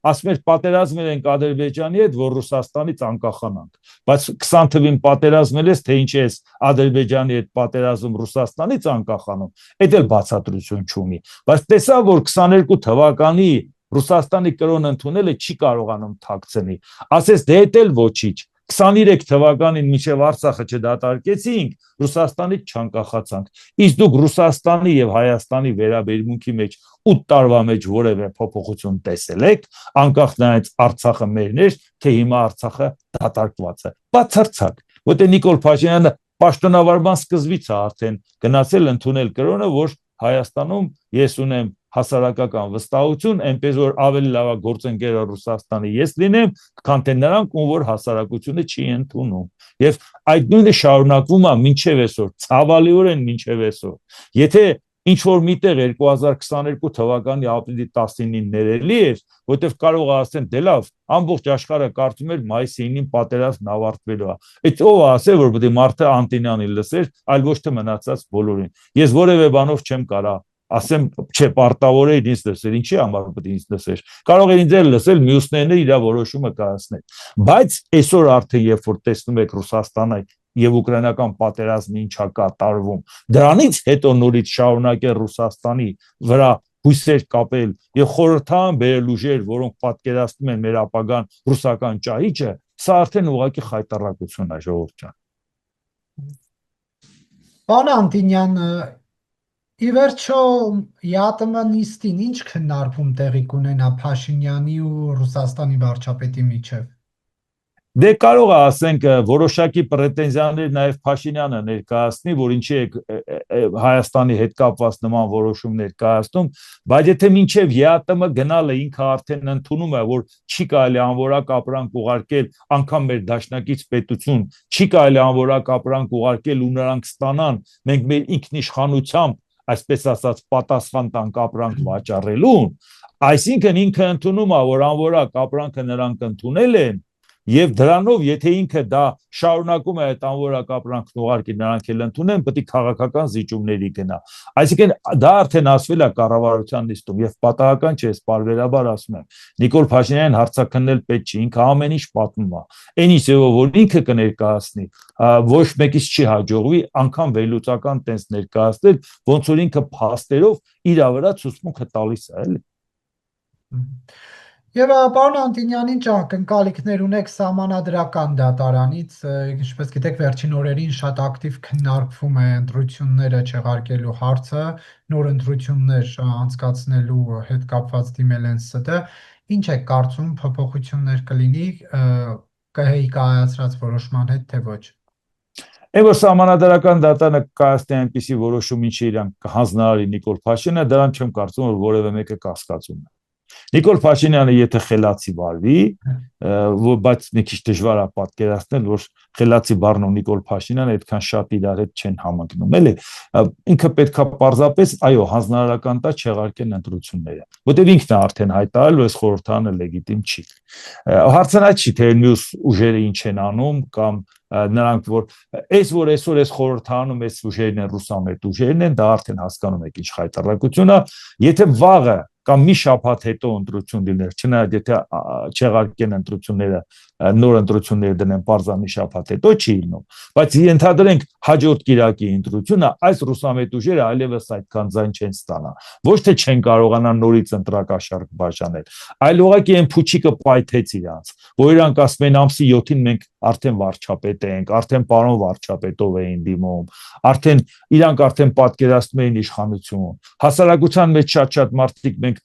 ասում էր պատերազմել ենք Ադրբեջանի հետ, որ Ռուսաստանից անկախանանք, բայց 20 թվին պատերազմել ես, թե ինչ ես Ադրբեջանի հետ պատերազմ Ռուսաստանից անկախանում, այդ էլ բացատրություն չունի, բայց տեսա, որ 22 թվականի Ռուսաստանի կրոնը ընդունելը չի կարողանում թաքցնի, ասես դե էլ ոչինչ, 23 թվականին մինչև Արցախը չդատարկեցինք, Ռուսաստանից չանկախացանք, իսկ դուք Ռուսաստանի եւ Հայաստանի վերաբերմունքի մեջ 8 տարվա մեջ որևէ փոփոխություն տեսել եք, անկախ նրանից Արցախը մերն էր, թե հիմա Արցախը դատարկված է, բացարձակ, որտեղ Նիկոլ Փաշինյանը պաշտոնավարման սկզբից է արդեն գնացել ընդունել կրոնը, որ Հայաստանում ես ունեմ հասարակական վստահություն, այնպես որ ավելի լավ գործընկերը Ռուսաստանի ես լինեմ, քան թե նրանք, ում որ հասարակությունը չի ընդունում։ Եվ այդ նույնը շարունակվում է մինչև այսօր, ցավալիորեն մինչև այսօր։ Եթե ինչ որ միտեղ 2022 թվականի ապրիլի 19-ին ներելի էր, որտեղ կարող է ասեն, դե լավ, ամբողջ աշխարհը կարծում էր մայիսի 9-ին պատերազմն ավարտվելու է։ Այդ ով է ասել, որ պետք է մարդը Անտինյանին լսեր, այլ ոչ թե մնացած բոլորին։ Ես որևէ բանով չեմ կարա ասեմ, չէ, պարտավոր է ինձ լսել, ինչի համար պետք է ինձ լսեր։ Կարող է ինձ էլ լսել, մյուսներն էլ իր որոշումը կայացնել։ Բայց այսօր արդեն երբ որ տեսնում եք Ռուսաստանը եւ ուկրաինական պատերազմը ինչա կատարվում, դրանից հետո նորից շարունակել Ռուսաստանի վրա հույսեր կապել եւ խորհրդան բերել ուժեր, որոնք պատկերացնում են մեր ապագան ռուսական ճահիճը, սա արդեն ուղղակի խայտառակություն է, ժողովուրդ ջան։ Պարոն Անտինյան, ի վերջո ԵԱՏՄ նիստին ինչ քննարկում տեղի կունենա Փաշինյանի ու Ռուսաստանի վարչապետի միջև։ Դե կարող է ասենք որոշակի պրետենզիաներ նաև Փաշինյանը ներկայացնի, որ ինչի է Հայաստանի հետ կապված նման որոշում ներկայացնում, բայց եթե մինչև ԵԱՏՄ գնալը ինքը արդեն ընդունում է, որ չի կարելի անորակ ապրանք ուղարկել, անգամ մեր դաշնակից պետություն չի կարելի անորակ ապրանք ուղարկել ու նրանք ստանան, մենք մեր ինքնիշխանությամբ, այսպես ասած, պատասխան տանք ապրանք վաճառելուն, այսինքն ինքը ընդունում է, որ անորակ ապրանքը նրանք ընդունել են. Եվ դրանով, եթե ինքը դա շարունակում է այդ անորակ ապրանքն ուղարկի նրանք էլ ընդունեն, պետք է քաղաքական զիջումների գնա։ Այսինքն դա արդեն ասվել է կառավարության նիստում եւ պատահական չէ, պարբերաբար ասում եմ։ Նիկոլ Փաշինյանին հարցաքննել պետք չի, ինքը ամեն ինչ պատմում է։ Այնից եւ որ ինքը կներկայացնի, ոչ մեկից չի հաջողվի անգամ վերլուծական տես ներկայացնել, ոնց որ ինքը փաստերով իր վրա ցուցմունքը տալիս է, էլի։ Եվ պարոն Անտինյանին ակնկալիքներ ունեք սահմանադրական դատարանից, ինչպես գիտեք, վերջին օրերին շատ ակտիվ քննարկվում է ընտրությունները չեղարկելու հարցը, նոր ընտրություններ անցկացնելու հետ կապված դիմել են ՍԴ, ինչ եք կարծում, փոփոխություններ կլինի ԿՀ-ի կայացրած որոշման հետ, թե ոչ։ Որ սահմանադրական դատարանը կայացնի այնպիսի որոշում, ինչը իրան կհանձնարարի Նիկոլ Փաշինյանը, դրան չեմ կարծում, որ որևէ մեկը կասկածում է։ Նիկոլ Փաշինյանը եթե խելացի վարվի, բայց մի քիչ դժվար է պատկերացնել, որ խելացի բառն ու Նիկոլ Փաշինյանը այդքան շատ իրար հետ չեն համընկնում, էլի։ Ինքը պետքա պարզապես, այո, հանձնարարական տա չեղարկեն ընտրությունները, որտեղ ինքն է արդեն հայտարարել, որ այս խորհրդարանը լեգիտիմ չի։ Հարցն այդ չի, թե մյուս ուժերը ինչ են անում կամ նրանք որ այսօր այս խորհրդարանում այս ուժերն են, ռուսամետ ուժերն են, դա արդեն հասկանում եք ինչ խայտարակություն է, եթե վաղը կամ մի շաբաթ հետո ընտրություն դիներ, չնայած եթե չեղարկեն ընտրությունները, նոր ընտրություններ դնեն պարզամի շաբաթ հետո չի լինում, բայց ենթադրենք հաջորդ կիրակի ընտրությունը, այս ռուսամետ ուժերը այլևս այդքան ձայն չեն ստանա, ոչ թե չեն կարողանա նորից ընտրակաշառք բաժանել, այլ ուղղակի այն փուչիկը պայթեց իրանց, որ իրանք ասում են ամսի 7-ին մենք արդեն վարչապետ ենք, արդեն պարոն վարչապետով էին դիմում, արդեն իրանք արդեն պատկերացնում էին իշխանություն, հասարակության մեջ շատ մարդիկ մենք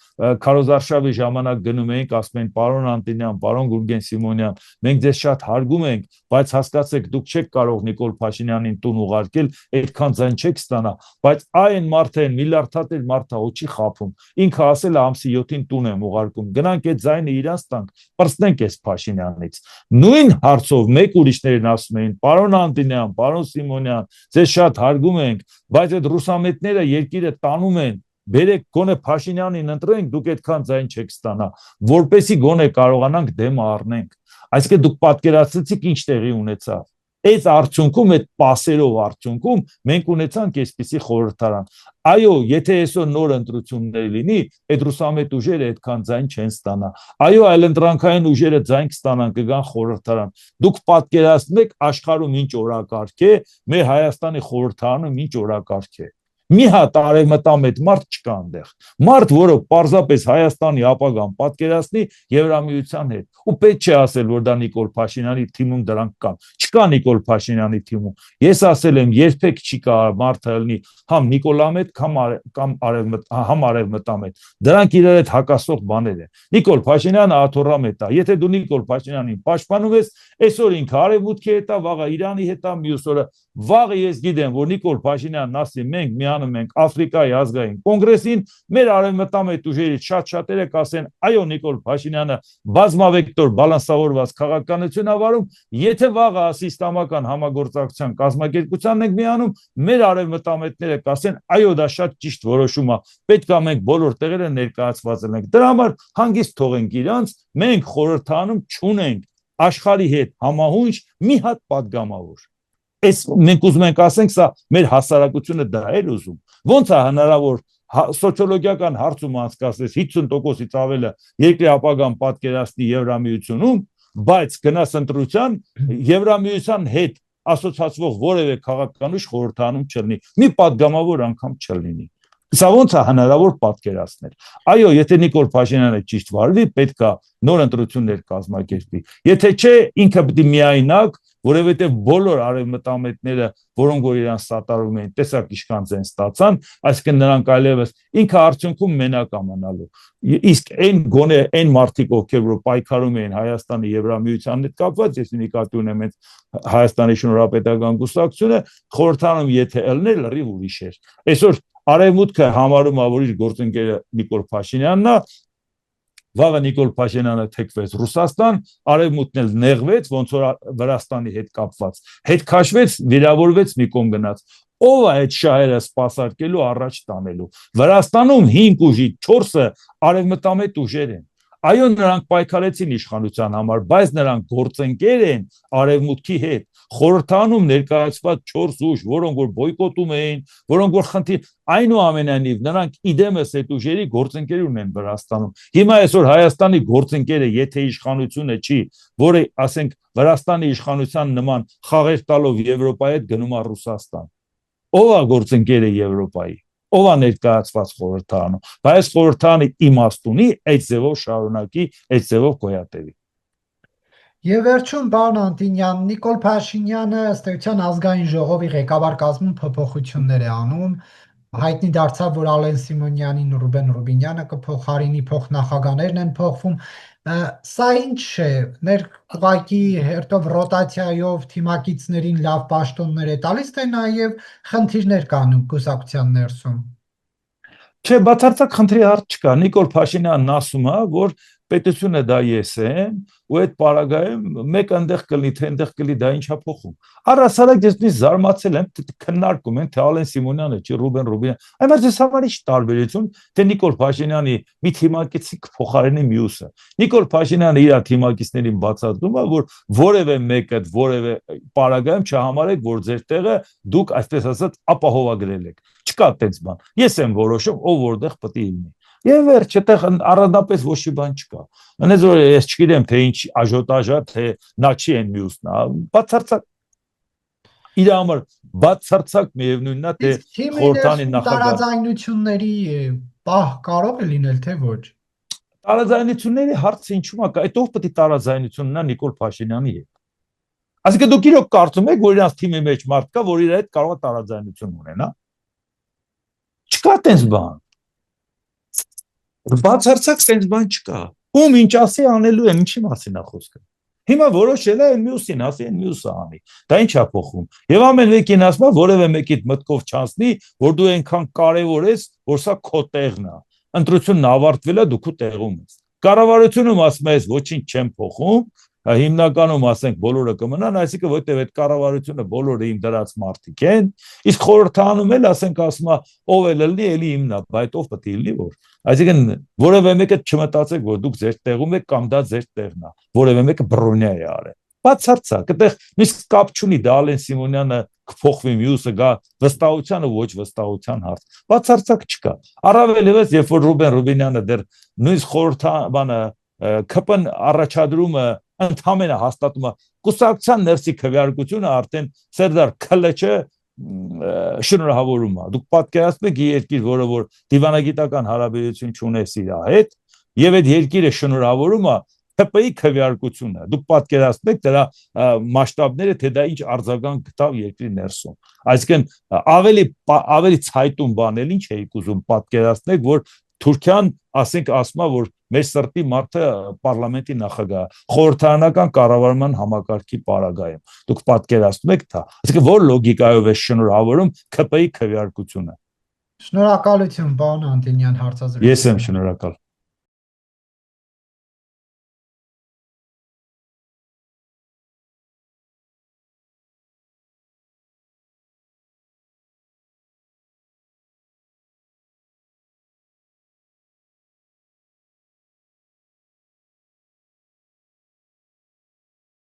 քարոզարշավի ժամանակ գնում ենք, ասում են պարոն Անտինյան, պարոն Գուրգեն Սիմոնյան, մենք ձեզ շատ հարգում ենք, բայց հասկացեք, դուք չեք կարող Նիկոլ Փաշինյանին տուն ուղարկել, այդքան ձայն չեք ստանա, բայց այն մարդը են միլիարդատեր մարդը ոչի խափում, ինքը ասել է ամսի 7-ին տուն եմ ուղարկում, գնանք այդ ձայնը իրանց տանք, պրծնենք այս Փաշինյանից։ Նույն հարցով մեկ ուրիշներն ասում էին, պարոն Անտինյան, պարոն Սիմոնյան, ձեզ շատ հարգում ենք, բայց այդ ռուսամետները երկիրը տանում են, բերեք գոնե Փաշինյանին ընտրենք, դուք այդքան ձայն չեք ստանա, որպեսի գոնե կարողանանք դեմը առնենք։ Այսինքն դուք պատկերացրեցիք ինչ տեղի ունեցավ։ Այս արդյունքում, այդ պասերով արդյունքում մենք ունեցանք այսպիսի խորհրդարան։ Այո, եթե այսօր նոր ընտրություններ լինի, այդ ռուսամետ ուժերը այդքան ձայն չեն ստանա։ Այո, այլընտրանքային ուժերը ձայն կստանան, կգան խորհրդարան։ Դուք պատկերացնում եք աշխարհում ինչ օրակարգ է, մեր Հայաստանի խորհրդարանում ինչ օրակարգ է։ Մի հատ արևմտամետ մարդ չկա այնտեղ։ Մարդ, որը պարզապես Հայաստանի ապագան պատկերացնի Եվրամիության հետ։ Ու պետք չէ ասել, որ դա Նիկոլ Փաշինյանի թիմում դրանք կան։ Չկա Նիկոլ Փաշինյանի թիմում։ Ես ասել եմ, երբեք չի կարող մարդը լինի համ Նիկոլամետ, համ արևմտամետ։ Դրանք իրար հետ հակասող բաներ են։ Նիկոլ Փաշինյանը աթոռամետ է։ Եթե դու Նիկոլ Փաշինյանին պաշտպանում ես, այսօր ինքը արևմուտքի հետ է, վաղը Իրանի հետ է, մյուս օրը վաղը ես գիտեմ, որ Նիկոլ Փաշինյանն ասի մենք միանում ենք Աֆրիկայի ազգային կոնգրեսին, մեր արևմտամետ ուժերից շատ-շատերը կասեն, այո Նիկոլ Փաշինյանը բազմավեկտոր բալանսավորված քաղաքականություն է վարում, եթե վաղը ասի իսլամական համագործակցության կազմակերպությանն ենք միանում, մեր արևմտամետները կասեն, այո դա շատ ճիշտ որոշում է, պետք է մենք բոլոր տեղերը ներկայացված ենք։ Դրա համար հանգիստ թողենք իրանց, մենք խորհրդարանում չունենք աշխարհի հետ համահունչ մի հատ падգամավոր։ Այս մենք ուզում ենք ասենք, սա մեր հասարակությունը դա էր ուզում։ Ոնց է հնարավոր սոցիոլոգիական հարցում անցկացնես 50%-ից ավելը երկրի ապագան պատկերացնի Եվրամիությունում, բայց գնաս ընտրության Եվրամիության հետ ասոցացվող որևէ քաղաքական ուժ խորհրդարանում չլինի, մի падգամավոր անգամ չլինի։ Սա ոնց է հնարավոր պատկերացնել։ Այո, եթե Նիկոլ Փաշինյանը ճիշտ վարվի, պետք է նոր ընտրություններ կազմակերպի։ Եթե չէ, ինքը պետք է միայնակ որովհետև բոլոր արևմտամետները, որոնք որ իրան սատարում էին, տեսակ իշխանձեն ստացան, այսինքն նրանք այլևս ինքը արդյունքում մենակ ամանալու։ Իսկ այն գոնե այն մարդիկ, ովքեր որ պայքարում էին Հայաստանի Եվրամիության հետ կապված, ես նկատի ունեմ այդ Հայաստանի շնորհապետական կուսակցությունը, խորհրդանում եթե ելներ լրիվ ուրիշ էր։ Այսօր Արևմուտքը համարում է, որ իր գործընկերը Նիկոլ Փաշինյանն է, վաղը Նիկոլ Փաշինյանը թեքվեց Ռուսաստան, Արևմուտքն էլ նեղվեց, ոնց որ Վրաստանի հետ կապված, հետ քաշվեց, վիրավորվեց, մի կողմ գնաց։ Ով է այդ շահերը սպասարկելու առաջ տանելու։ Վրաստանում 5 ուժի 4-ը արևմտամետ ուժեր են։ Այո, նրանք պայքարեցին իշխանության համար, բայց նրանք գործընկեր են Արևմուտքի հետ։ Խորհրդանում ներկայացված 4 ուժ, որոնք որ բոյկոտում էին, որոնք որ խնդիր, այնուամենայնիվ նրանք իդեմս այդ ուժերի գործընկեր ունեն Վրաստանում։ Հիմա այսօր Հայաստանի գործընկերը, եթե իշխանությունը չի, որը ասենք Վրաստանի իշխանության նման խաղեր տալով Եվրոպայի հետ գնում է Ռուսաստան։ Ով է գործընկերը Եվրոպայի։ Ով է ներկայացված խորհրդանում, բայց խորհրդանի իմաստ ունի, այդ ձևով շարունակի, այդ ձևով գոյատևի։ Եվ վերջում, պարոն Անտոնյան, Նիկոլ Փաշինյանը ըստ էության ազգային ժողովի ղեկավար կազմում փոփոխություններ է անում, հայտնի դարձավ, որ Ալեն Սիմոնյանին ու Ռուբեն Ռուբինյանը կփոխարինի, փոխնախագահներն են փոխվում։ Սա ինչ է, ուղղակի հերթով ռոտացիայով թիմակիցներին լավ պաշտոններ է տալիս, թե նաև խնդիրներ կան կուսակցության ներսում։ Չէ, բացարձակ խնդրի հարց չկա։ Նիկոլ Փաշինյանն ասում է, որ պետությունը դա ես եմ, ու այդ պարագայում մեկը այնտեղ կլինի, թե այնտեղ կլինի, դա ինչա փոխում։ Առասարակ ես նույնիսկ զարմացել եմ, թե քննարկում են, թե Ալեն Սիմոնյանը չի, Ռուբեն Ռուբինյանը։ Այնպես ես համար ինչ տարբերություն, թե Նիկոլ Փաշինյանի մի թիմակիցի փոխարինի մյուսը։ Նիկոլ Փաշինյանը իր թիմակիցներին բացատրում է, որ որևէ մեկը, որևէ պարագայում չհամարեք, որ ձեր տեղը դուք այսպես ասած ապահովագրել եք։ Չկա այդպես բան։ Ես եմ որոշում, ով որտեղ պետք է լինի։ Եվ վերջ, այդտեղ առանձնապես ոչ մի բան չկա։ Այնպես որ ես չգիտեմ, թե ինչ աժոտաժ է, թե նա չի են մյուսն է։ Բացարձակ իր համար բացարձակ միևնույնն է, թե խորհրդանի նախագահ տարաձայնությունների պահ կարող է լինել, թե ոչ։ Տարաձայնությունների հարցը ինչու՞մ է, այդ ով պետք է տարաձայնությունն է Նիկոլ Փաշինյանի հետ։ Այսինքն դուք իրոք կարծում եք, որ իրանց թիմի մեջ մարդ կա, որ իր հետ կարող է տարաձայնություն ունենա։ Չկա այդպես բան։ Բացարձակ այդպես բան չկա։ Ում ինչ ասի անելու են, ինչի մասին է խոսքը։ Հիմա որոշել է մյուսին, ասի են մյուսը անի։ Դա ինչ է փոխում։ Եվ ամեն մեկին ասում է, որևէ մեկիդ մտքով չանցնի, որ դու այնքան կարևոր ես, որ սա քո տեղն է։ Ընտրությունն ավարտվել է, դու քո տեղում ես։ Կառավարությունում ասում ես ոչինչ չեմ փոխում, հիմնականում ասենք բոլորը կմնան, այսինքն որտեղ այդ կառավարությունը բոլորը իմ դրած մարդիկ են, իսկ խորհրդանում էլ ասենք ասում է ով է լինի, էլի իմն է, բայց ով պետք է լինի որ։ Այսինքն որևէ մեկը չմտածեք, որ դուք ձեր տեղում եք կամ դա ձեր տեղն է, որևէ մեկը բռոնյա է արել։ Բացարձակ, այդտեղ միշտ կապ չունի դա Ալեն Սիմոնյանը կփոխվի մյուսը գա վստահության ու ոչ վստահության հարց։ Բացարձակ չկա։ Առավել ևս, երբ որ Ռուբեն Ռուբինյանը դեռ նույնիսկ խորհրդաբանը ԿՊ-ն առաջադրումը ընդհանրապես հաստատում է կուսակցության ներսի քվեարկությունը արդեն Սերդար Քլեչը շնորհավորում է։ Դուք պատկերացնում եք երկիր, որը որ դիվանագիտական հարաբերություն չունես իր հետ, եւ այդ երկիրը շնորհավորում է ՀՊ-ի քվեարկությունը։ Դուք պատկերացնում եք դրա մասշտաբները, թե դա ինչ արձագանք գտավ երկրի ներսում։ Այսինքն ավելի ցայտուն բանել ինչ էիք ուզում պատկերացնեք, որ Թուրքիան ասենք ասում է, որ մեր սրտի մարդը պարլամենտի նախագահ, խորհրդարանական կառավարման համակարգի պարագայում։ Դուք պատկերացնում եք դա։ Այսինքն որ լոգիկայով է շնորհավորում ԿՊ-ի քվեարկությունը։ Շնորհակալություն, պարոն Անտոնյան, հարցազրույցը։ Ես եմ շնորհակալ։